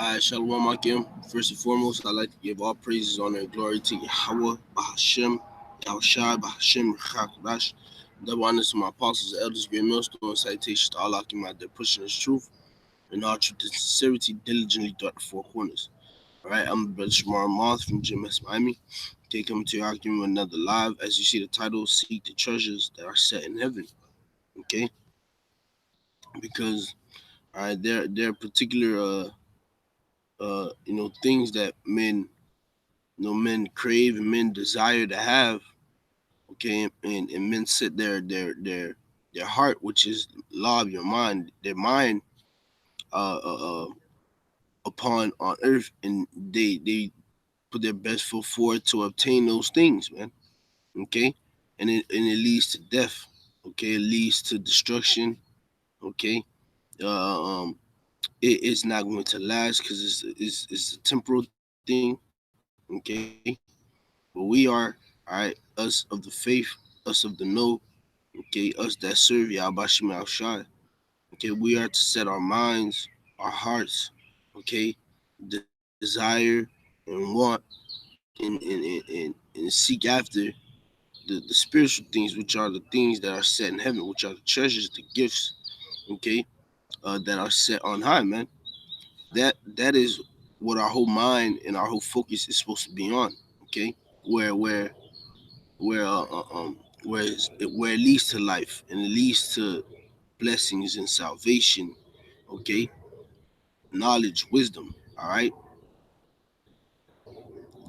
Shalom Akim. First and foremost, I'd like to give all praises, honor, and glory to Yahweh, bahasham, Yahawashi, bahasham, Rawchaa Qadash. Double honors to my apostles, elders, great millstone, citations to all Akim out there pushing His truth and all truth and sincerity diligently throughout the four corners. All right, I'm the brother Shamar Moth from GMS Miami. Okay, coming to your argument with another live. As you see the title, Seek the Treasures That Are Set in Heaven. Okay, because all right, there are particular things that men crave and men desire to have, okay, and men set their heart, which is law of your mind, their mind, uh, uh, uh upon on earth, and they put their best foot forward to obtain those things, man. Okay, and it leads to death. Okay, it leads to destruction. Okay, uh, um, it's not going to last because it's a temporal thing. Okay, but we are, all right, us of the faith, us of the know, okay, us that serve Yahawashi Shai. Okay, we are to set our minds, our hearts, okay, desire and want and seek after the spiritual things, which are the things that are set in heaven, which are the treasures, the gifts, okay, that are set on high, man. That is what our whole mind and our whole focus is supposed to be on, okay, where where where uh, uh, um where it leads to life and it leads to blessings and salvation, okay, knowledge, wisdom. All right,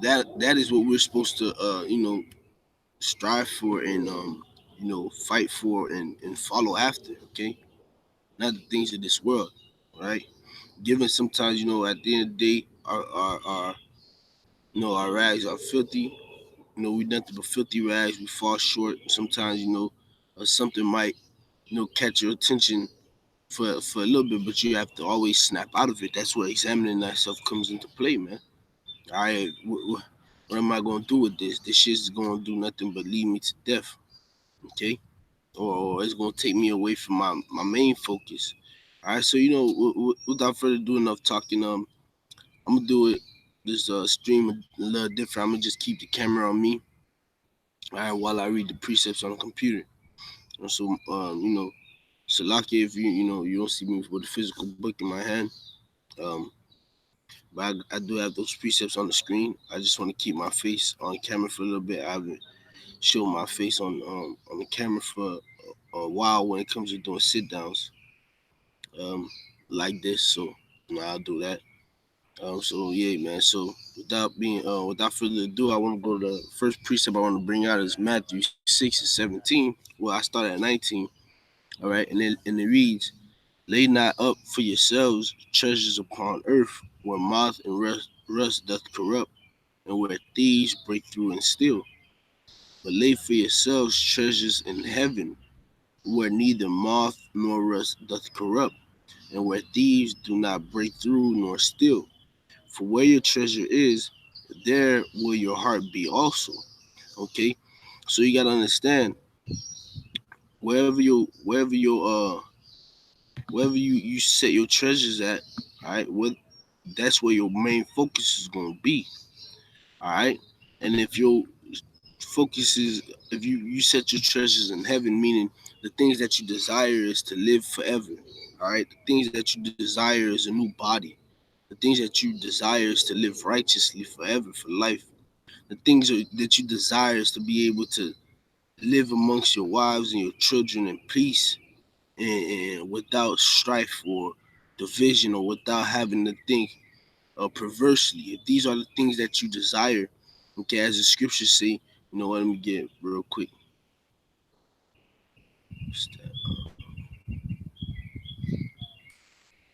that is what we're supposed to strive for and fight for and follow after. Okay, not the things of this world. All right, given sometimes at the end of the day our our rags are filthy. We nothing but filthy rags. We fall short. Sometimes something might catch your attention for a little bit, but you have to always snap out of it. That's where examining thyself comes into play, man. All right, what am I gonna do with this? This shit is gonna do nothing but lead me to death, okay? Or it's gonna take me away from my main focus. All right, so without further ado, enough talking. I'm gonna do it this stream a little different. I'm gonna just keep the camera on me, all right, while I read the precepts on the computer. And so, Salaki, if you don't see me with a physical book in my hand, um, but I do have those precepts on the screen. I just want to keep my face on camera for a little bit. I haven't shown my face on the camera for a while when it comes to doing sit downs um, like this. So I'll do that. So yeah, man. So without further ado, I want to go to the first precept I want to bring out is Matthew 6:17. Well, I started at 19. All right, and it reads, "Lay not up for yourselves treasures upon earth, where moth and rust doth corrupt, and where thieves break through and steal. But lay for yourselves treasures in heaven, where neither moth nor rust doth corrupt, and where thieves do not break through nor steal. For where your treasure is, there will your heart be also." Okay, so you gotta understand wherever you set your treasures at, all right, that's where your main focus is gonna be. All right, and if your focus is if you set your treasures in heaven, meaning the things that you desire is to live forever. All right, the things that you desire is a new body. The things that you desire is to live righteously forever for life. The things that you desire is to be able to live amongst your wives and your children in peace and without strife or division or without having to think perversely. If these are the things that you desire, okay, as the scriptures say, let me get real quick.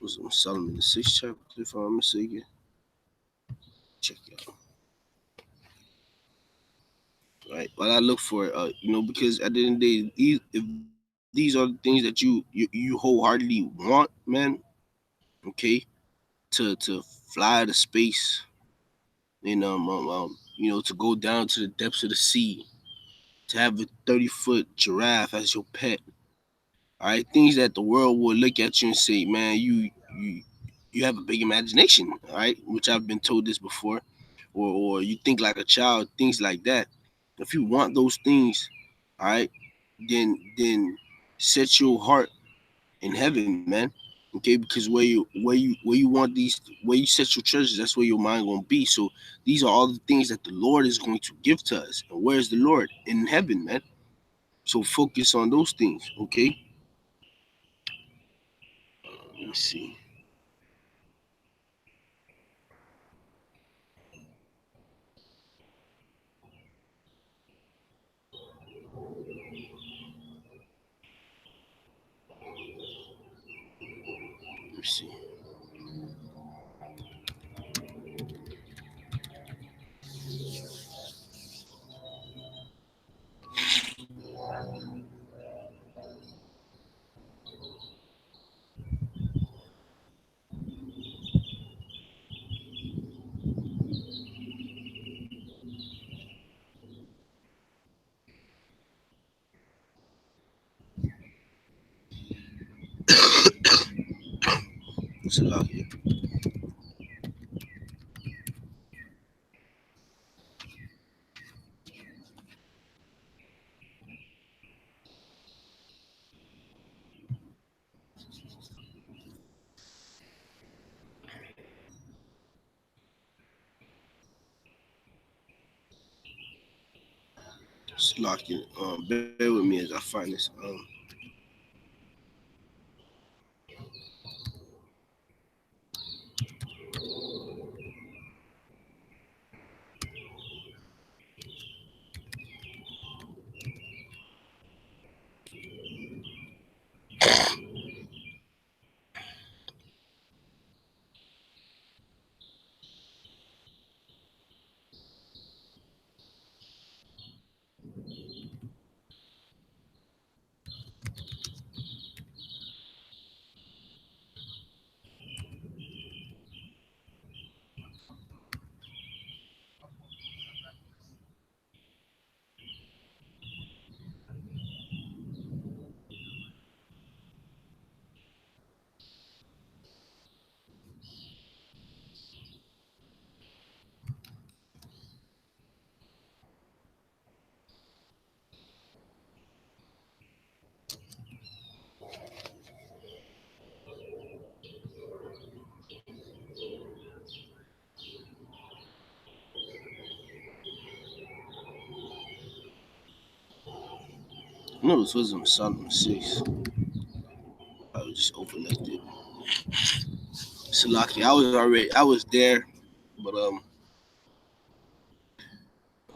Was it Solomon the sixth chapter, if I'm not mistaken? Check it out. Right. While I look for it, because at the end of the day, if these are the things that you wholeheartedly want, man, okay, to fly to space and to go down to the depths of the sea, to have a 30-foot giraffe as your pet. All right, things that the world will look at you and say, man, you you have a big imagination, all right? Which I've been told this before, or you think like a child, things like that. If you want those things, all right, then set your heart in heaven, man. Okay, because where you want these, where you set your treasures, that's where your mind gonna be. So these are all the things that the Lord is going to give to us. And where is the Lord? In heaven, man. So focus on those things. Okay. Let me see. Let me see. It's a lot here. It's a lot here. Bear with me as I find this. No, this wasn't Solomon 6. I was just overlooked it. Salaki, I was there, but I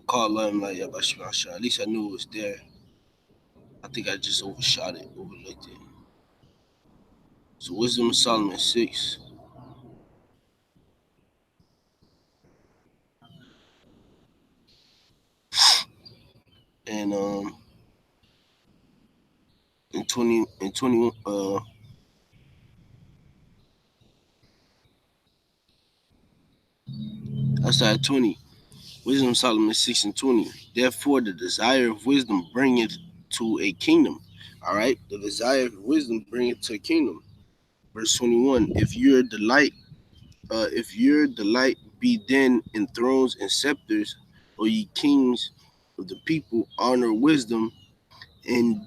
called him like Yahawashi. At least I knew it was there. I think I just overshot it, overlooked it. So Wisdom of Solomon 6. And in 20 I started 20. Wisdom of Solomon 6 and 20. Therefore the desire of wisdom bringeth to a kingdom. All right, the desire of wisdom bringeth to a kingdom. Verse 21. If your delight be then in thrones and scepters, or ye kings of the people, honor wisdom and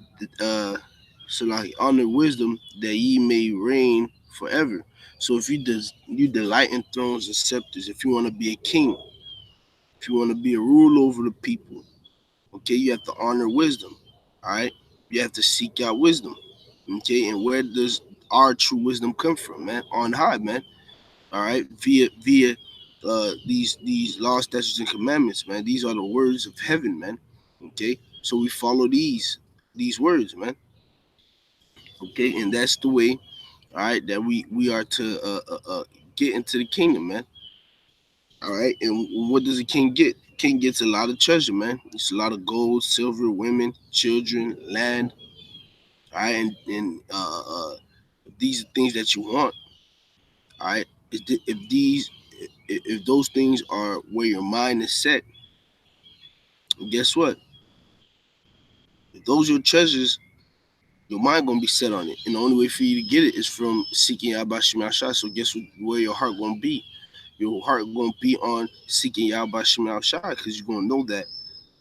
so like honor wisdom that ye may reign forever. So if you delight in thrones and scepters, if you want to be a king, if you want to be a rule over the people, okay, you have to honor wisdom. All right, you have to seek out wisdom. Okay, and where does our true wisdom come from, man? On high, man. All right, via these laws, statutes, and commandments, man. These are the words of heaven, man. Okay, so we follow these words, man. Okay, and that's the way, all right, that we are to get into the kingdom, man. All right, and what does a king get? King gets a lot of treasure, man. It's a lot of gold, silver, women, children, land. All right, and these are things that you want. All right, if those things are where your mind is set, guess what? If those are your treasures, Your mind gonna be set on it, and the only way for you to get it is from seeking Yahawashi Shai. So guess where your heart gonna be? Your heart gonna be on seeking Yahawashi Shai, because you're gonna know that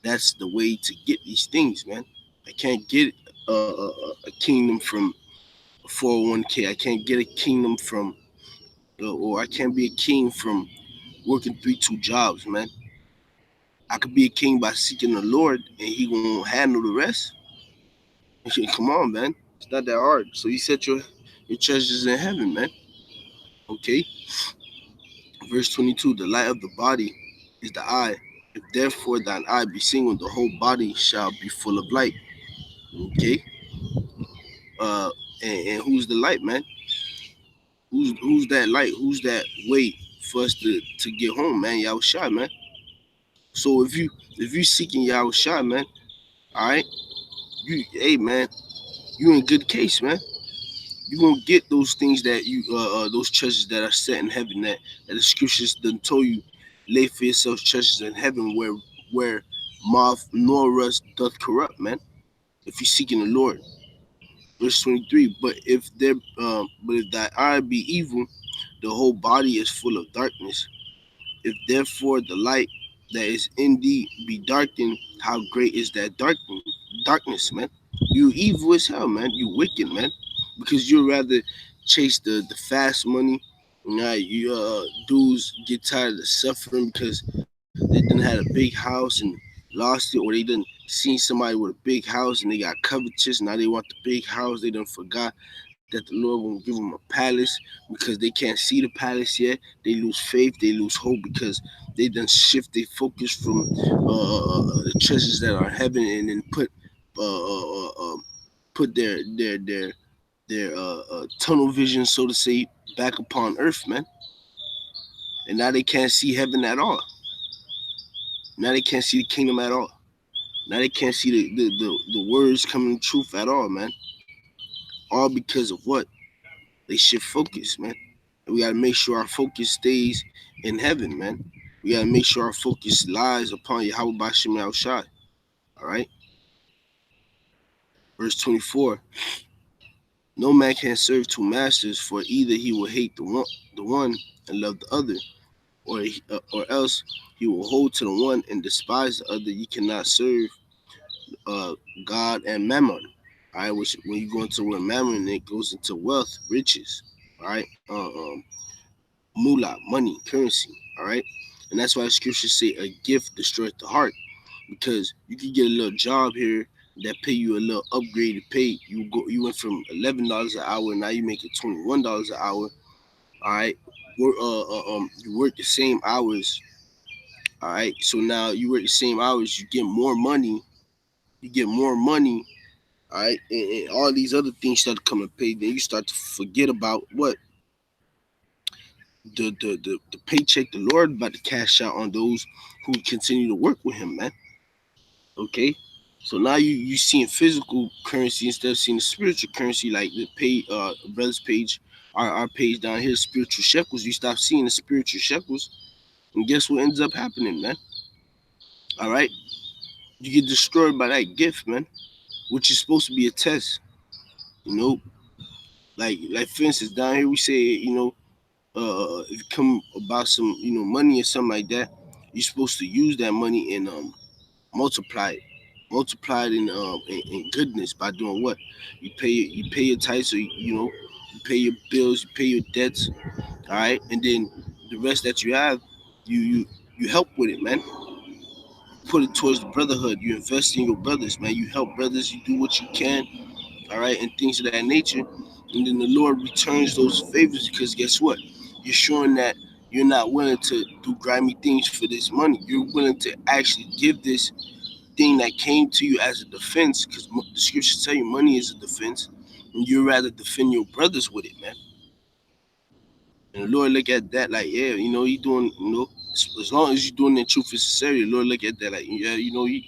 that's the way to get these things, man. I can't get a kingdom from 401k. I can't get a kingdom from, or I can't be a king from working 3-2 jobs, man. I could be a king by seeking the Lord, and He gonna handle the rest. Come on, man. It's not that hard. So He set your treasures in heaven, man. Okay. Verse 22: The light of the body is the eye. If therefore thine eye be single, the whole body shall be full of light. Okay. Uh, and who's the light, man? Who's that light? Who's that way for us to get home, man? Yahawashi, man. So if you seeking Yahawashi, man, all right, hey, man, you in good case, man. You gonna get those things that you those treasures that are set in heaven, that the scriptures done told you, lay for yourselves treasures in heaven where moth nor rust doth corrupt, man. If you seeking the Lord. Verse 23. But if thy eye be evil, the whole body is full of darkness. If therefore the light that is in thee be darkened, how great is that darkness, man? You evil as hell, man. You wicked, man. Because you'd rather chase the fast money. Now you dudes get tired of suffering because they done had a big house and lost it, or they done seen somebody with a big house and they got covetous. Now they want the big house. They done forgot that the Lord won't give them a palace because they can't see the palace yet. They lose faith. They lose hope because they done shift their focus from the treasures that are in heaven and then put their tunnel vision, so to say, back upon earth, man. And now they can't see heaven at all. Now they can't see the kingdom at all. Now they can't see the words coming truth at all, man. All because of what? They shift focus, man. And we gotta make sure our focus stays in heaven, man. We gotta make sure our focus lies upon Yahweh Bashem Shai. All right. Verse 24. No man can serve two masters, for either he will hate the one and love the other, or else he will hold to the one and despise the other. You cannot serve uh, God and Mammon. All right, which when you go into where Mammon, it goes into wealth, riches. All right, moolah, money, currency. All right, and that's why the scriptures say a gift destroys the heart, because you can get a little job here that pay you a little upgraded pay. You went from $11 an hour, now you make it $21 an hour. All right, you work the same hours. All right, so now you work the same hours, you get more money. You get more money. All right, and all these other things start to come and pay. Then you start to forget about what the paycheck the Lord about to cash out on those who continue to work with Him, man. Okay, so now you seeing physical currency instead of seeing the spiritual currency, like the pay brother's page, our page down here, spiritual shekels. You stop seeing the spiritual shekels, and guess what ends up happening, man? All right, you get destroyed by that gift, man, which is supposed to be a test. You know, like for instance, down here we say, if you come about some, money or something like that, you're supposed to use that money and multiply it, in goodness by doing what? You pay your tithes, so you pay your bills, you pay your debts, all right, and then the rest that you have, you you you help with it, man. Put it towards the brotherhood. You invest in your brothers, man. You help brothers. You do what you can, all right, and things of that nature. And then the Lord returns those favors, because guess what? You're showing that you're not willing to do grimy things for this money. You're willing to actually give this thing that came to you as a defense, because the scriptures tell you money is a defense, and you'd rather defend your brothers with it, man. And the Lord look at that like, yeah, you doing, as long as you're doing it in truth and sincerity, the Lord look at that like, yeah, you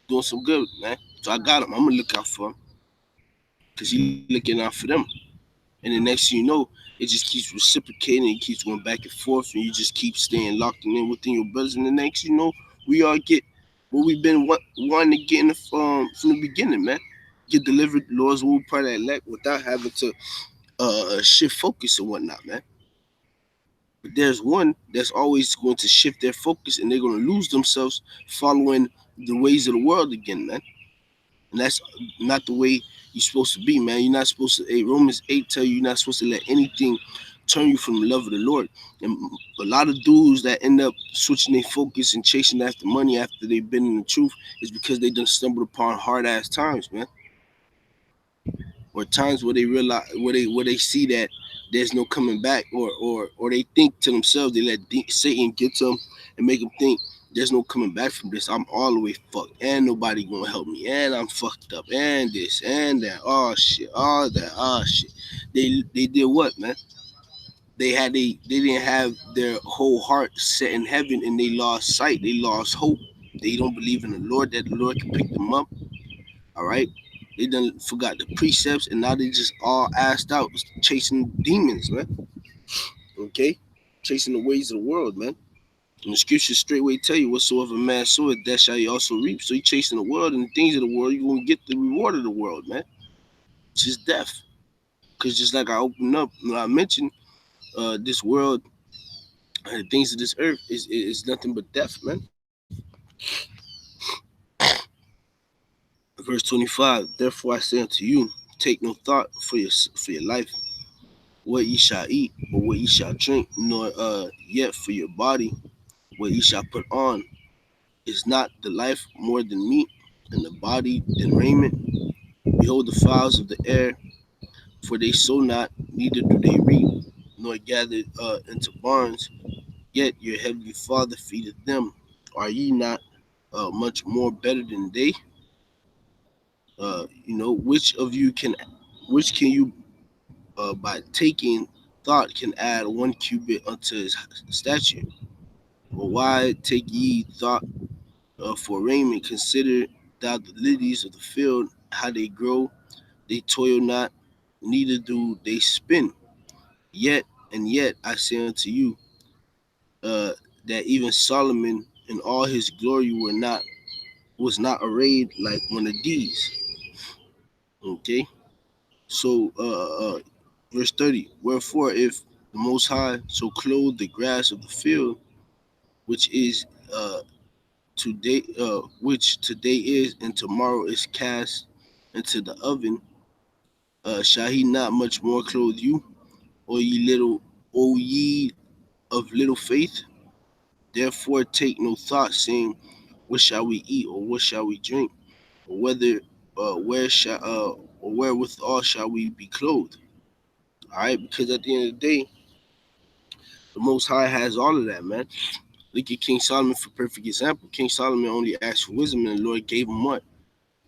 doing some good, man. So I got him. I'm gonna look out for him, because he looking out for them. And the next thing you know, it just keeps reciprocating, it keeps going back and forth, and you just keep staying locked in within your brothers. And the next we all get what we've been wanting to get in from the beginning, man. get delivered. The Lord's will be part of that elect without having to shift focus and whatnot, man. But there's one that's always going to shift their focus and they're going to lose themselves following the ways of the world again, man. And that's not the way you're supposed to be, man. You're not supposed to. Romans 8 tell you you're not supposed to let anything turn you from the love of the Lord. And a lot of dudes that end up switching their focus and chasing after money after they've been in the truth is because they done stumbled upon hard ass times, man. Or times where they realize where they see that there's no coming back, or they think to themselves, they let Satan get to them and make them think there's no coming back from this. I'm all the way fucked, and nobody gonna help me, and I'm fucked up, and this and that. Oh shit, all that. Oh shit. They did what, man? They didn't have their whole heart set in heaven, and they lost sight. They lost hope. They don't believe in the Lord that the Lord can pick them up. All right. They done forgot the precepts and now they just all assed out chasing demons, man. Okay? Chasing the ways of the world, man. And the scriptures straightway tell you whatsoever man soweth, that shall he also reap. So you chasing the world and the things of the world, you're gonna get the reward of the world, man. It's just death. Cause just like I opened up when I mentioned this world and the things of this earth is nothing but death, man. Verse 25, therefore I say unto you, take no thought for your life, what ye shall eat, or what ye shall drink, nor yet for your body, what ye shall put on. Is not the life more than meat, and the body than raiment? Behold the fowls of the air, for they sow not, neither do they reap, nor gather into barns, yet your heavenly Father feedeth them. Are ye not much more better than they? Which can you by taking thought can add 1 cubit unto his stature? Or why take ye thought for raiment? Consider thou the lilies of the field, how they grow, they toil not, neither do they spin. Yet I say unto you, uh, that even Solomon in all his glory was not arrayed like one of these. Okay, so verse 30. Wherefore, if the Most High so clothe the grass of the field, which is which today is and tomorrow is cast into the oven, shall he not much more clothe you, O ye of little faith? Therefore take no thought, saying, what shall we eat, or what shall we drink, or whether or wherewithal shall we be clothed? All right, because at the end of the day, the Most High has all of that, man. Look at King Solomon for perfect example. King Solomon only asked for wisdom, and the Lord gave him what?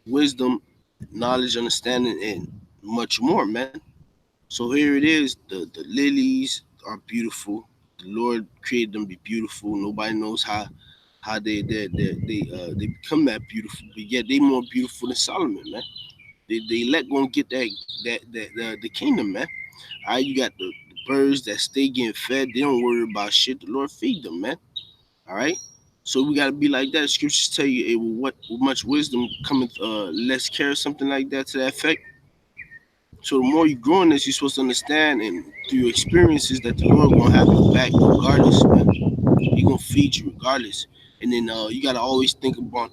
Wisdom, knowledge, understanding, and much more, man. So here it is. The lilies are beautiful. The Lord created them to be beautiful. Nobody knows how they become that beautiful, but yet they more beautiful than Solomon, man. They let go and get the kingdom, man. All right, you got the birds that stay getting fed. They don't worry about shit. The Lord feed them, man. All right. So we gotta be like that. The scriptures tell you, hey, well, what much wisdom cometh, less care, something like that to that effect. So the more you grow in this, you're supposed to understand, and through your experiences, that the Lord gonna have your back regardless, man. He gonna feed you regardless. And then you gotta always think upon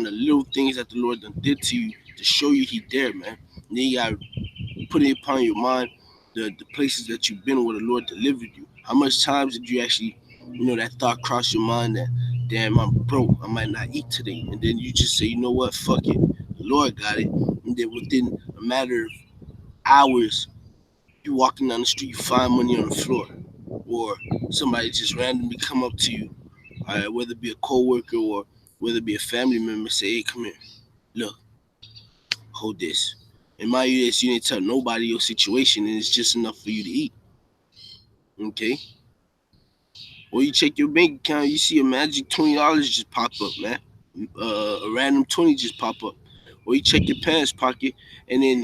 the little things that the Lord done did to you to show you He there, man. And then you gotta put it upon your mind the places that you've been where the Lord delivered you. How much times did you actually, that thought cross your mind that, damn, I'm broke, I might not eat today. And then you just say, you know what, fuck it. The Lord got it. And then within a matter of hours, you walking down the street, you find money on the floor. Or somebody just randomly come up to you, all right, whether it be a coworker or whether it be a family member, say, hey, come here, look, hold this. And mind you, this, you didn't tell nobody your situation, and it's just enough for you to eat. Okay? Or you check your bank account, you see a magic $20 just pop up, man. A random 20 just pop up. Or you check your pants pocket, and then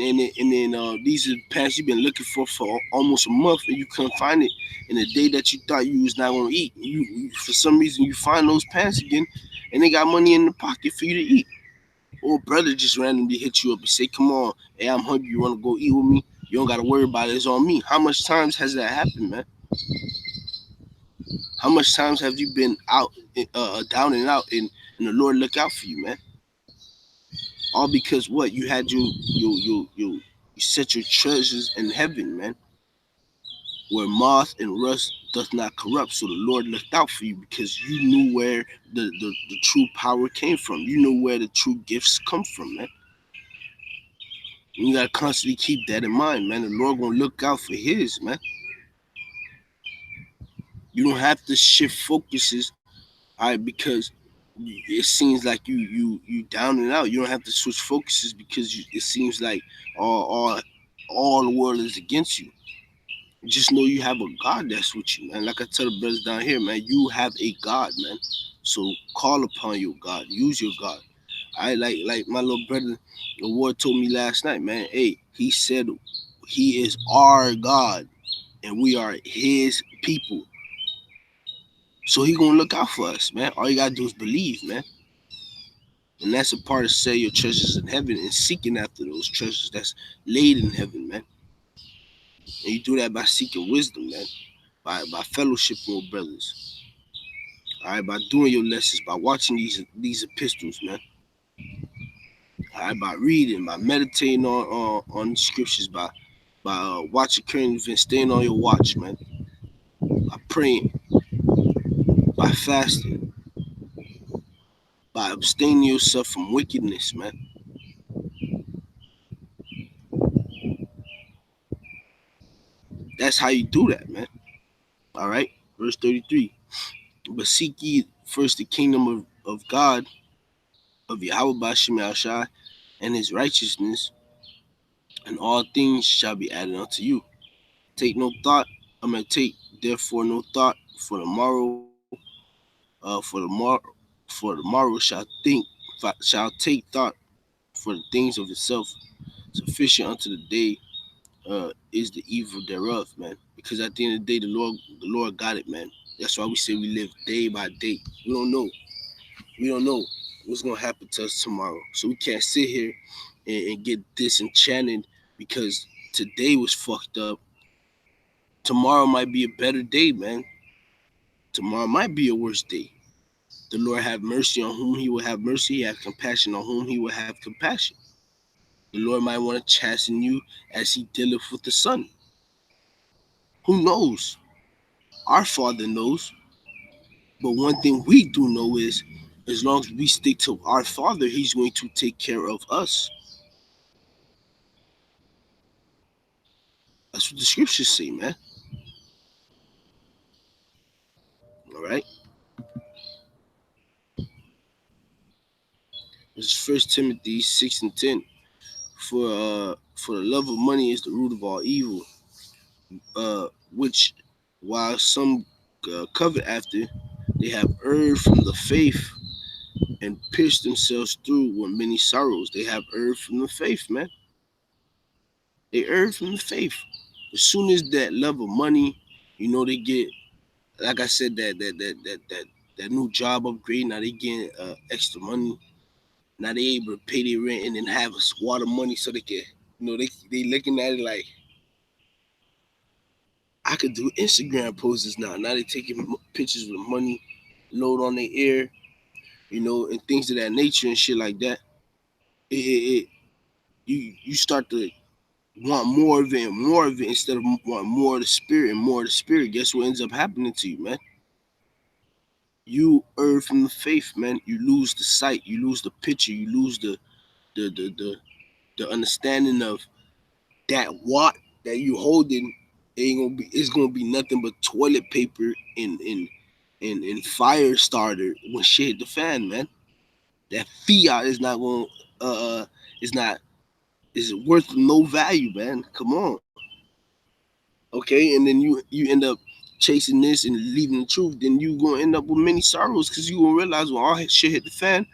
these are pants you've been looking for almost a month, and you couldn't find it. And the day that you thought you was not gonna eat, you for some reason you find those pants again, and they got money in the pocket for you to eat. old brother just randomly hit you up and say, "Come on, hey, I'm hungry. You want to go eat with me? You don't got to worry about it. It's on me." How much times has that happened, man? How much times have you been out, down and out, and the Lord look out for you, man? All because what you had you set your treasures in heaven, man, where moth and rust doth not corrupt. So the Lord looked out for you because you knew where the true power came from. You know where the true gifts come from, man. And you gotta constantly keep that in mind, man. The Lord gonna look out for His, man. You don't have to shift focuses, all right, because it seems like you down and out. You don't have to switch focuses because it seems like all, all all the world is against you. Just know you have a God that's with you, man. Like I tell the brothers down here, man, you have a God, man. So call upon your God. Use your God. I like my little brother, the Lord told me last night, man. Hey, he said he is our God and we are his people. So he gonna look out for us, man. All you gotta do is believe, man. And that's a part of say your treasures in heaven and seeking after those treasures that's laid in heaven, man. And you do that by seeking wisdom, man. By fellowshipping with brothers. All right, by doing your lessons, by watching these epistles, man. All right, by reading, by meditating on the scriptures, by watching current events, staying on your watch, man. By praying, by fasting, by abstaining yourself from wickedness, man. That's how you do that, man. All right, verse 33. But seek ye first the kingdom of God, of Yahawashi and his righteousness, and all things shall be added unto you. Take no thought. I'm gonna take therefore no thought for the morrow. For the morrow shall take thought for the things of itself. Sufficient unto the day is the evil thereof, man. Because at the end of the day, the Lord got it, man. That's why we say we live day by day. We don't know. We don't know what's gonna happen to us tomorrow. So we can't sit here and get disenchanted because today was fucked up. Tomorrow might be a better day, man. Tomorrow might be a worse day. The Lord have mercy on whom he will have mercy. He have compassion on whom he will have compassion. The Lord might want to chasten you as he dealeth with the son. Who knows? Our Father knows. But one thing we do know is as long as we stick to our Father, he's going to take care of us. That's what the scriptures say, man. All right. This is First Timothy 6:10. For the love of money is the root of all evil, which while some covet after, they have erred from the faith and pierced themselves through with many sorrows. They have erred from the faith, man. They erred from the faith. As soon as that love of money, they get, like I said, that new job upgrade. Now they getting extra money. Now they able to pay their rent and then have a squad of money so they can, they looking at it like I could do Instagram poses now. Now they taking pictures with money, load on their ear, and things of that nature and shit like that. It you start to want more of it and more of it instead of want more of the spirit and more of the spirit. Guess what ends up happening to you, man? You err from the faith, man. You lose the sight, you lose the picture, you lose the the the, the understanding of that watt that you holding. It's gonna be nothing but toilet paper and fire starter when shit hit the fan, man. That fiat is not going is not is worth no value, man. Come on. Okay, and then you end up chasing this and leaving the truth, then you gonna end up with many sorrows because you gonna realize when all shit hit the fan,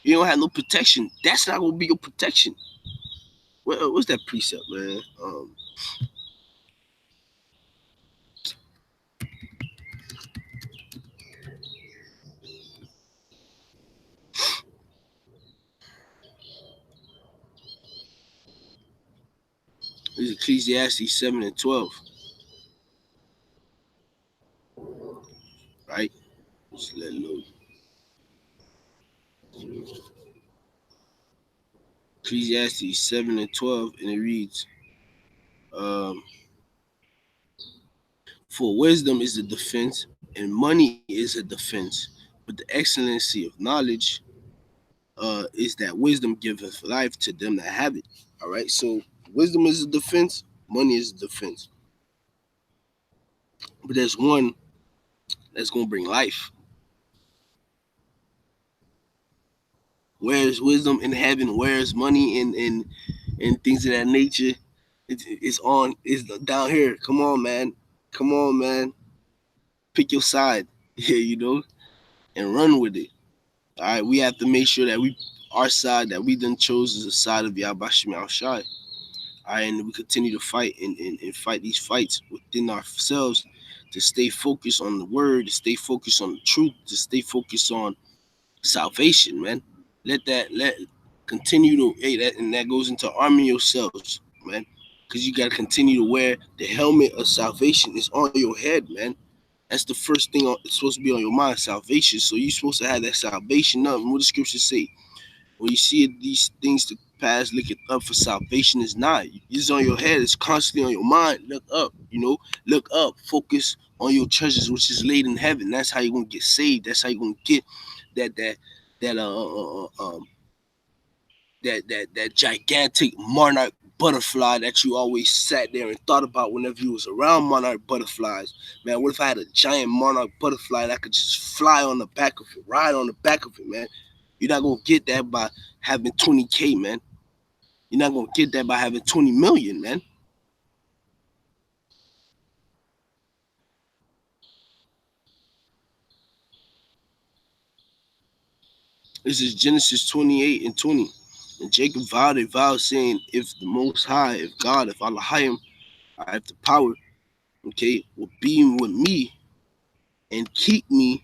you don't have no protection. That's not gonna be your protection. What's that precept, man? This is Ecclesiastes 7 and 12, right? Just let it load. Ecclesiastes 7 and 12, and it reads, um, For wisdom is a defense, and money is a defense. But the excellency of knowledge is that wisdom giveth life to them that have it. All right, so wisdom is a defense, money is a defense. But there's one that's going to bring life. Where's wisdom in heaven? Where's money and things of that nature? It's down here. Come on, man. Come on, man. Pick your side. Yeah, and run with it. All right, we have to make sure that our side that we done chose is the side of Yahawashi. All right, and we continue to fight and fight these fights within ourselves to stay focused on the word, to stay focused on the truth, to stay focused on salvation, man. Let continue to and that goes into arming yourselves, man, because you got to continue to wear the helmet of salvation. It's on your head, man. That's the first thing it's supposed to be on your mind, salvation. So you're supposed to have that salvation up. What the scriptures say: when you see these things to pass, look it up, for salvation is not. It's on your head. It's constantly on your mind. Look up. Look up. Focus on your treasures, which is laid in heaven. That's how you're gonna get saved. That's how you're gonna get that that that that gigantic monarch butterfly that you always sat there and thought about whenever you was around monarch butterflies. Man, what if I had a giant monarch butterfly that could just fly on the back of it, ride on the back of it, man? You're not gonna get that by having 20K, man. You're not gonna get that by having 20 million, man. This is Genesis 28 and 20. And Jacob vowed a vow saying, if the Most High, if God, if halalyam, I have the power, okay, will be with me and keep me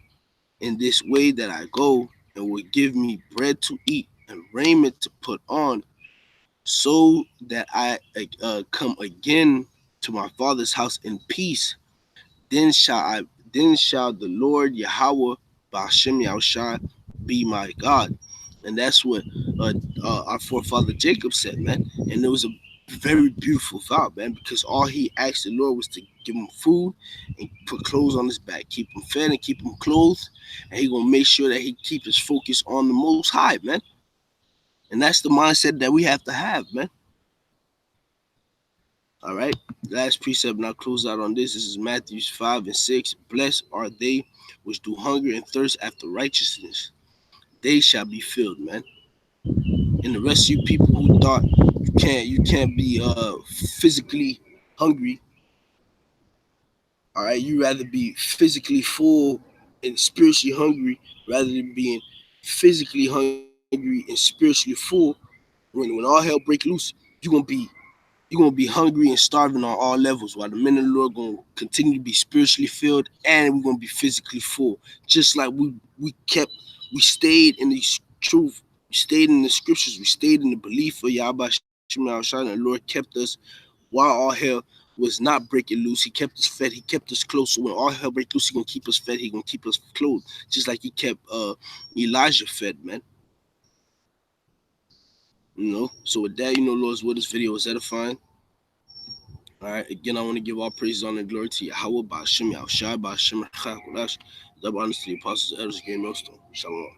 in this way that I go, and will give me bread to eat and raiment to put on, so that I come again to my father's house in peace. Then shall I, then shall the Lord Yahweh bahasham Yahawashi be my God. And that's what our forefather Jacob said, man. And it was a very beautiful vow, man, because all he asked the Lord was to give him food and put clothes on his back, keep him fed and keep him clothed, and he gonna make sure that he keep his focus on the Most High, man. And that's the mindset that we have to have, man. All right. Last precept, and I'll close out on this. This is Matthew 5 and 6. Blessed are they which do hunger and thirst after righteousness. They shall be filled, man. And the rest of you people who thought you can't be physically hungry, all right, you rather be physically full and spiritually hungry rather than being physically hungry and spiritually full. When all hell break loose, you're gonna be you're gonna be hungry and starving on all levels, while the men of the Lord gonna continue to be spiritually filled, and we're gonna be physically full. Just like we stayed in the truth, we stayed in the scriptures, we stayed in the belief of Yahweh and the Lord kept us while all hell was not breaking loose. He kept us fed, he kept us close. So when all hell breaks loose, he gonna keep us fed, he gonna keep us clothed. Just like he kept Elijah fed, man. So with that, Lord's word, this video is edifying. All right. Again, I want to give all praise, honor, and glory to Yahweh, bahasham Yahawashi, bahasham Rawchaa Qadash. Double honors to the apostles, elders, game millstone. Shalom.